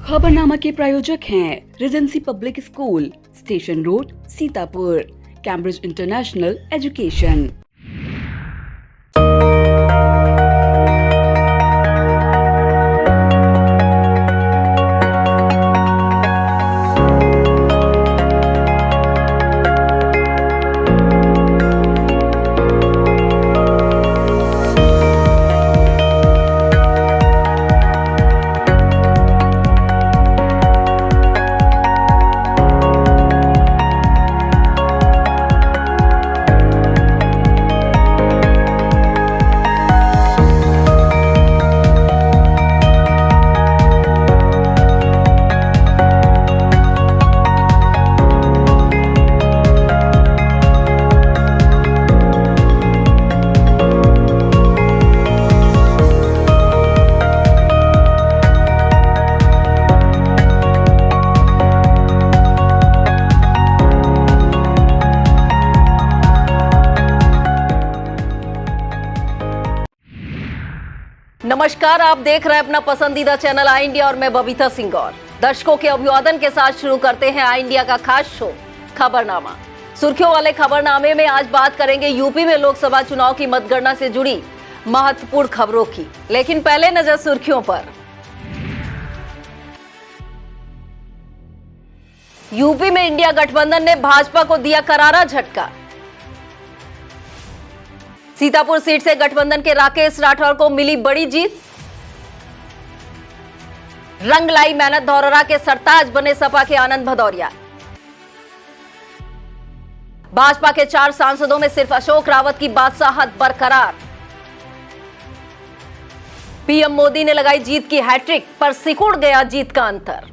खबरनामा के प्रायोजक हैं Regency public school, station road, Sitapur, Cambridge international education. नमस्कार, आप देख रहे हैं अपना पसंदीदा चैनल आई इंडिया और मैं बबीता सिंह। और दर्शकों के अभिवादन के साथ शुरू करते हैं आई इंडिया का खास शो खबरनामा। सुर्खियों वाले खबरनामे में आज बात करेंगे यूपी में लोकसभा चुनाव की मतगणना से जुड़ी महत्वपूर्ण खबरों की। लेकिन पहले नजर सुर्खियों पर। यूपी में इंडिया गठबंधन ने भाजपा को दिया करारा झटका। सीतापुर सीट से गठबंधन के राकेश राठौर को मिली बड़ी जीत। रंग लाई मेहनत धौरहरा के सरताज बने सपा के आनंद भदौरिया। भाजपा के 4 सांसदों में सिर्फ अशोक रावत की बादशाहत बरकरार। पीएम मोदी ने लगाई जीत की हैट्रिक, पर सिकुड़ गया जीत का अंतर।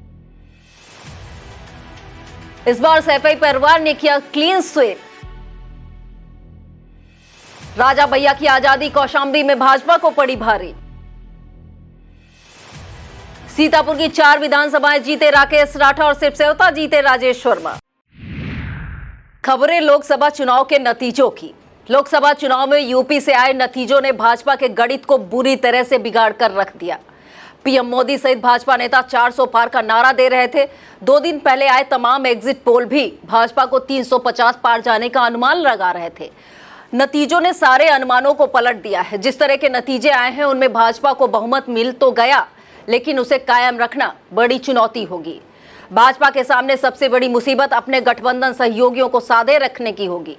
इस बार सैफई परिवार ने किया क्लीन स्वीप। राजा भैया की आजादी कौशाम्बी में भाजपा को पड़ी भारी। सीतापुर की 4 विधानसभाएं जीते राकेश राठौर, सिर्फ सेवता जीते राजेश वर्मा। खबरें लोकसभा चुनाव के नतीजों की। लोकसभा चुनाव में यूपी से आए नतीजों ने भाजपा के गणित को बुरी तरह से बिगाड़ कर रख दिया। पीएम मोदी सहित भाजपा नेता 400 पार का नारा दे रहे थे। 2 दिन पहले आए तमाम एग्जिट पोल भी भाजपा को 350 पार जाने का अनुमान लगा रहे थे। नतीजों ने सारे अनुमानों को पलट दिया है। जिस तरह के नतीजे आए हैं उनमें भाजपा को बहुमत मिल तो गया, लेकिन उसे कायम रखना बड़ी चुनौती होगी। भाजपा के सामने सबसे बड़ी मुसीबत अपने गठबंधन सहयोगियों को साधे रखने की होगी।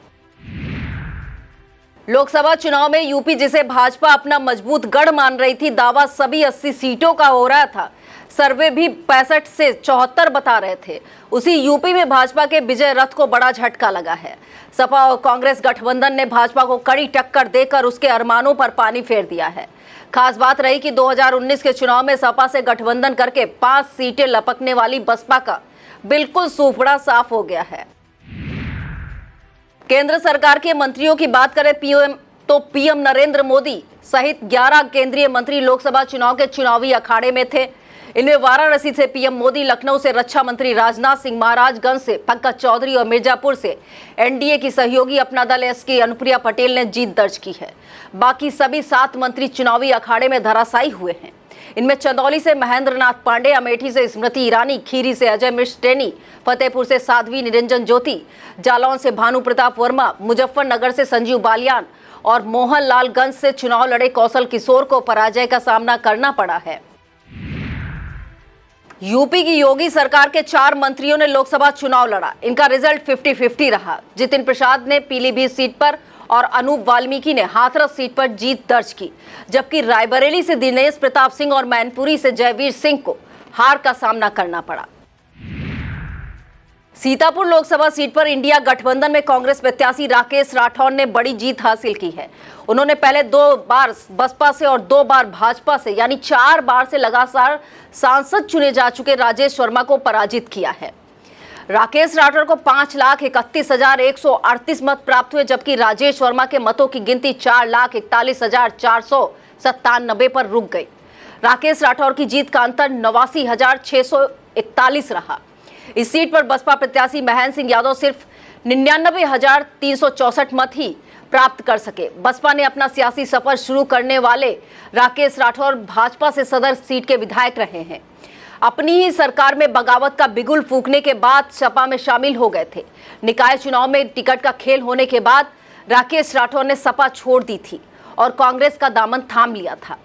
लोकसभा चुनाव में यूपी, जिसे भाजपा अपना मजबूत गढ़ मान रही थी, दावा सभी 80 सीटों का हो रहा था। सर्वे भी 65 से 74 बता रहे थे। उसी यूपी में भाजपा के विजय रथ को बड़ा झटका लगा है। सपा और कांग्रेस गठबंधन ने भाजपा को कड़ी टक्कर देकर उसके अरमानों पर पानी फेर दिया है। खास बात रही कि 2019 के चुनाव में सपा से गठबंधन करके 5 सीटें लपकने वाली बसपा का बिल्कुल सूफड़ा साफ हो गया है। केंद्र सरकार के मंत्रियों की बात करें पीएम नरेंद्र मोदी सहित 11 केंद्रीय मंत्री लोकसभा चुनाव के चुनावी अखाड़े में थे। इनमें वाराणसी से पीएम मोदी, लखनऊ से रक्षा मंत्री राजनाथ सिंह, महाराजगंज से पंकज चौधरी और मिर्जापुर से एनडीए की सहयोगी अपना दल एस की अनुप्रिया पटेल ने जीत दर्ज की है। बाकी सभी 7 मंत्री चुनावी अखाड़े में धराशायी हुए हैं। इनमें चंदौली से महेंद्र नाथ पांडे, अमेठी से स्मृति ईरानी, खीरी से अजय मिश्र टेनी, फतेहपुर से साध्वी निरंजन ज्योति, जालौन से भानु प्रताप वर्मा, मुजफ्फरनगर से संजीव बालियान और मोहनलालगंज से चुनाव लड़े कौशल किशोर को पराजय का सामना करना पड़ा है। यूपी की योगी सरकार के 4 मंत्रियों ने लोकसभा चुनाव लड़ा। इनका रिजल्ट 50-50 रहा। जितिन प्रसाद ने पीलीभीत सीट पर और अनूप वाल्मीकि ने हाथरस सीट पर जीत दर्ज की, जबकि रायबरेली से दिनेश प्रताप सिंह और मैनपुरी से जयवीर सिंह को हार का सामना करना पड़ा। सीतापुर लोकसभा सीट पर इंडिया गठबंधन में कांग्रेस प्रत्याशी राकेश राठौर ने बड़ी जीत हासिल की है। उन्होंने पहले 2 बार बसपा से और 2 बार भाजपा से, यानी 4 बार से लगातार सांसद चुने जा चुके राजेश वर्मा को पराजित किया है। राकेश राठौर को 5,31,138 मत प्राप्त हुए, जबकि राजेश वर्मा के मतों की गिनती 4,41,497 पर रुक गई। राकेश राठौर की जीत का अंतर 89,641 रहा। इस सीट पर बसपा प्रत्याशी महेंद्र सिंह यादव सिर्फ 99,364 मत ही प्राप्त कर सके। बसपा ने अपना सियासी सफर शुरू करने वाले राकेश राठौर भाजपा से सदर सीट के विधायक रहे हैं। अपनी ही सरकार में बगावत का बिगुल फूंकने के बाद सपा में शामिल हो गए थे। निकाय चुनाव में टिकट का खेल होने के बाद राकेश राठौर ने सपा छोड़ दी थी और कांग्रेस का दामन थाम लिया था।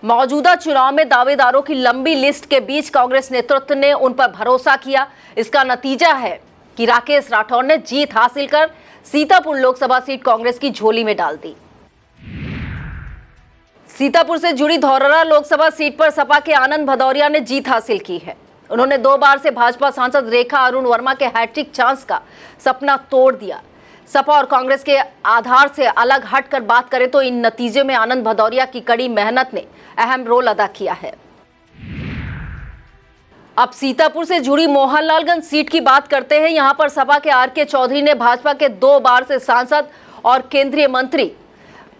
मौजूदा चुनाव में दावेदारों की लंबी लिस्ट के बीच कांग्रेस नेतृत्व ने उन पर भरोसा किया। इसका नतीजा है कि राकेश राठौर ने जीत हासिल कर सीतापुर लोकसभा सीट कांग्रेस की झोली में डाल दी। सीतापुर से जुड़ी धौरहरा लोकसभा सीट पर सपा के आनंद भदौरिया ने जीत हासिल की है। उन्होंने 2 बार से भाजपा सांसद रेखा अरुण वर्मा के हैट्रिक चांस का सपना तोड़ दिया। सपा और कांग्रेस के आधार से अलग हटकर बात करें तो इन नतीजे में आनंद भदौरिया की कड़ी मेहनत ने अहम रोल अदा किया है। अब सीतापुर से जुड़ी मोहनलालगंज सीट की बात करते हैं। यहां पर सपा के आर के चौधरी ने भाजपा के 2 बार से सांसद और केंद्रीय मंत्री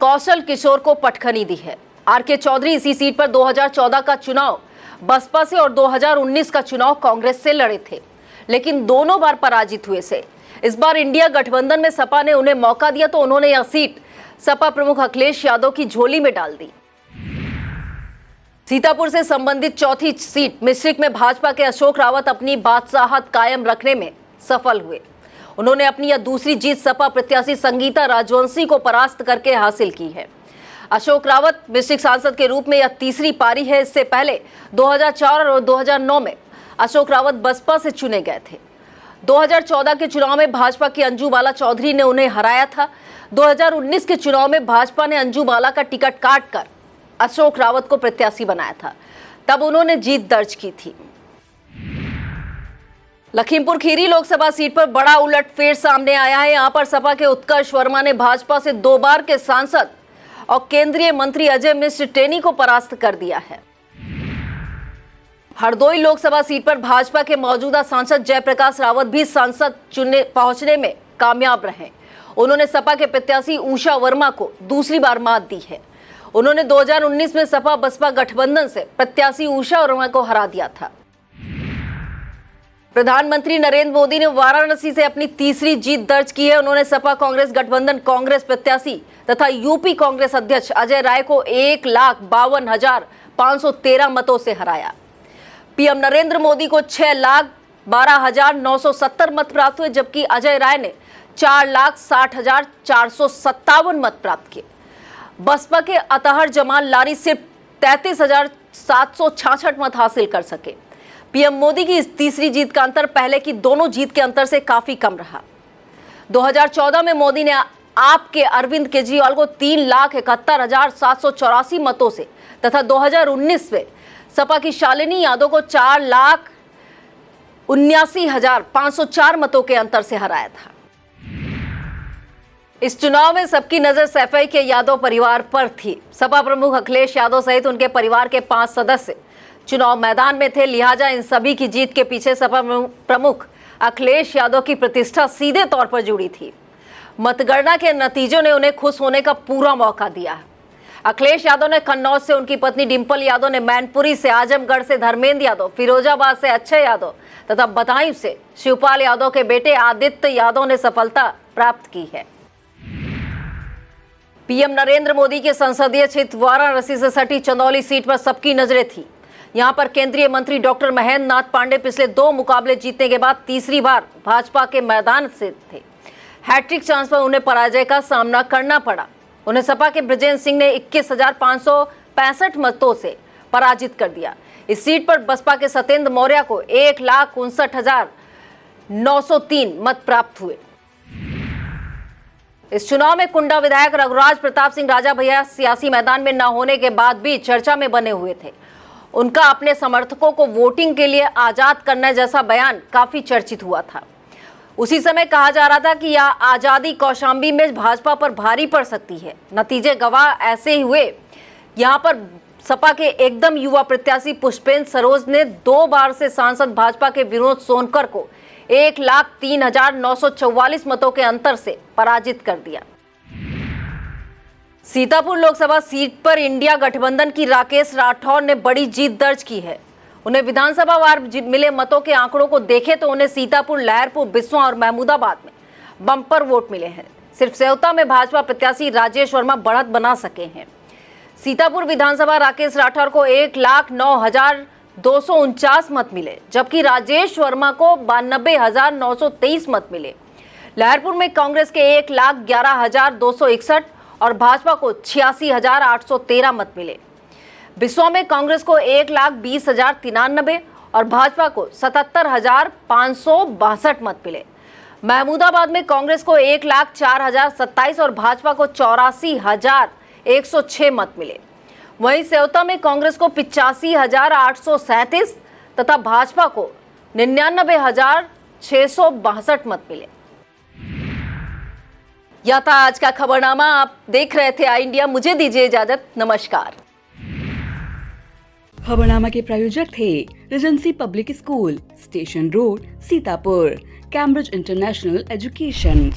कौशल किशोर को पटखनी दी है। आर के चौधरी इसी सीट पर 2014 का चुनाव बसपा से और 2019 का चुनाव कांग्रेस से लड़े थे, लेकिन दोनों बार पराजित हुए से इस बार इंडिया गठबंधन में सपा ने उन्हें मौका दिया तो उन्होंने यह सीट सपा प्रमुख अखिलेश यादव की झोली में डाल दी। सीतापुर से संबंधित चौथी सीट मिश्रिक में भाजपा के अशोक रावत अपनी बादशाहत कायम रखने में सफल हुए। उन्होंने अपनी यह दूसरी जीत सपा प्रत्याशी संगीता राजवंशी को परास्त करके हासिल की है। अशोक रावत मिश्रिक सांसद के रूप में यह तीसरी पारी है। इससे पहले 2004 और 2009 में अशोक रावत बसपा से चुने गए थे। 2014 के चुनाव में भाजपा की अंजू बाला चौधरी ने उन्हें हराया था। 2019 के चुनाव में भाजपा ने अंजू बाला का टिकट काटकर अशोक रावत को प्रत्याशी बनाया था, तब उन्होंने जीत दर्ज की थी। लखीमपुर खीरी लोकसभा सीट पर बड़ा उलटफेर सामने आया है। यहां पर सपा के उत्कर्ष वर्मा ने भाजपा से 2 बार के सांसद और केंद्रीय मंत्री अजय मिश्र टेनी को परास्त कर दिया है। हरदोई लोकसभा सीट पर भाजपा के मौजूदा सांसद जयप्रकाश रावत भी सांसद चुनने पहुंचने में कामयाब रहे। उन्होंने सपा के प्रत्याशी उषा वर्मा को दूसरी बार मात दी है। उन्होंने 2019 में सपा बसपा गठबंधन से प्रत्याशी उषा वर्मा को हरा दिया था। प्रधानमंत्री नरेंद्र मोदी ने वाराणसी से अपनी तीसरी जीत दर्ज की है। उन्होंने सपा कांग्रेस गठबंधन कांग्रेस प्रत्याशी तथा यूपी कांग्रेस अध्यक्ष अजय राय को 1,52,513 मतों से हराया। पीएम नरेंद्र मोदी को 6,12,970 मत प्राप्त हुए, जबकि अजय राय ने 4,60,457 मत प्राप्त किए। बसपा के अतहर जमाल लारी सिर्फ 33,766 मत हासिल कर सके। पीएम मोदी की इस तीसरी जीत का अंतर पहले की दोनों जीत के अंतर से काफी कम रहा। 2014 में मोदी ने आपके अरविंद केजरीवाल को 3,71,784 मतों से तथा 2019 में सपा की शालिनी यादव को 4,79,504 मतों के अंतर से हराया था। इस चुनाव में सबकी नजर सैफई के यादव परिवार पर थी। सपा प्रमुख अखिलेश यादव सहित उनके परिवार के 5 सदस्य चुनाव मैदान में थे, लिहाजा इन सभी की जीत के पीछे सपा प्रमुख अखिलेश यादव की प्रतिष्ठा सीधे तौर पर जुड़ी थी। मतगणना के नतीजों ने उन्हें खुश होने का पूरा मौका दिया। अखिलेश यादव ने कन्नौज से उनकी पत्नी डिंपल यादव ने मैनपुरी से, आजमगढ़ से धर्मेंद्र यादव, फिरोजाबाद से अक्षय यादव तथा बदायूं से शिवपाल यादव के बेटे आदित्य यादव ने सफलता प्राप्त की है। पीएम नरेंद्र मोदी के संसदीय क्षेत्र वाराणसी से सटी चंदौली सीट पर सबकी नजरें थी। यहां पर केंद्रीय मंत्री डॉक्टर महेंद्र नाथ पांडे पिछले 2 मुकाबले जीतने के बाद तीसरी बार भाजपा के मैदान से थे। हैट्रिक चांस पर उन्हें पराजय का सामना करना पड़ा। उन्हें सपा के ब्रजेंद्र सिंह ने 21,565 मतों से पराजित कर दिया। इस सीट पर बसपा के सत्येंद्र मौर्य को 1,59,903 मत प्राप्त हुए। इस चुनाव में कुंडा विधायक रघुराज प्रताप सिंह राजा भैया सियासी मैदान में न होने के बाद भी चर्चा में बने हुए थे। उनका अपने समर्थकों को वोटिंग के लिए आजाद करने जैसा बयान काफी चर्चित हुआ था। उसी समय कहा जा रहा था कि यह आजादी कौशाम्बी में भाजपा पर भारी पड़ सकती है। नतीजे गवाह ऐसे ही हुए। यहां पर सपा के एकदम युवा प्रत्याशी पुष्पेंद्र सरोज ने 2 बार से सांसद भाजपा के विनोद सोनकर को 1,03,944 मतों के अंतर से पराजित कर दिया। सीतापुर लोकसभा सीट पर इंडिया गठबंधन की राकेश राठौर ने बड़ी जीत दर्ज की है। उन्हें विधानसभा वार मिले मतों के आंकड़ों को देखें तो उन्हें सीतापुर, लहरपुर, बिस्वा और महमूदाबाद में बम्पर वोट मिले हैं। सिर्फ सेवता में भाजपा प्रत्याशी राजेश वर्मा बढ़त बना सके हैं। सीतापुर विधानसभा राकेश राठौर को 249 मत मिले, जबकि राजेश वर्मा को 92,923 मत मिले। लहरपुर में कांग्रेस के 1,11,261 और भाजपा को 86,813 मत मिले। बिस्वा में कांग्रेस को 1,20,093 और भाजपा को 77,562 मत मिले। महमूदाबाद में कांग्रेस को 1,04,027 और भाजपा को 84,106 मत मिले। वहीं सेवता में कांग्रेस को 85,837 तथा भाजपा को 99,662 मत मिले। यह था आज का खबरनामा। आप देख रहे थे आई इंडिया। मुझे दीजिए इजाजत। नमस्कार। खबरनामा के प्रायोजक थे Regency public school, station road, Sitapur, Cambridge international education.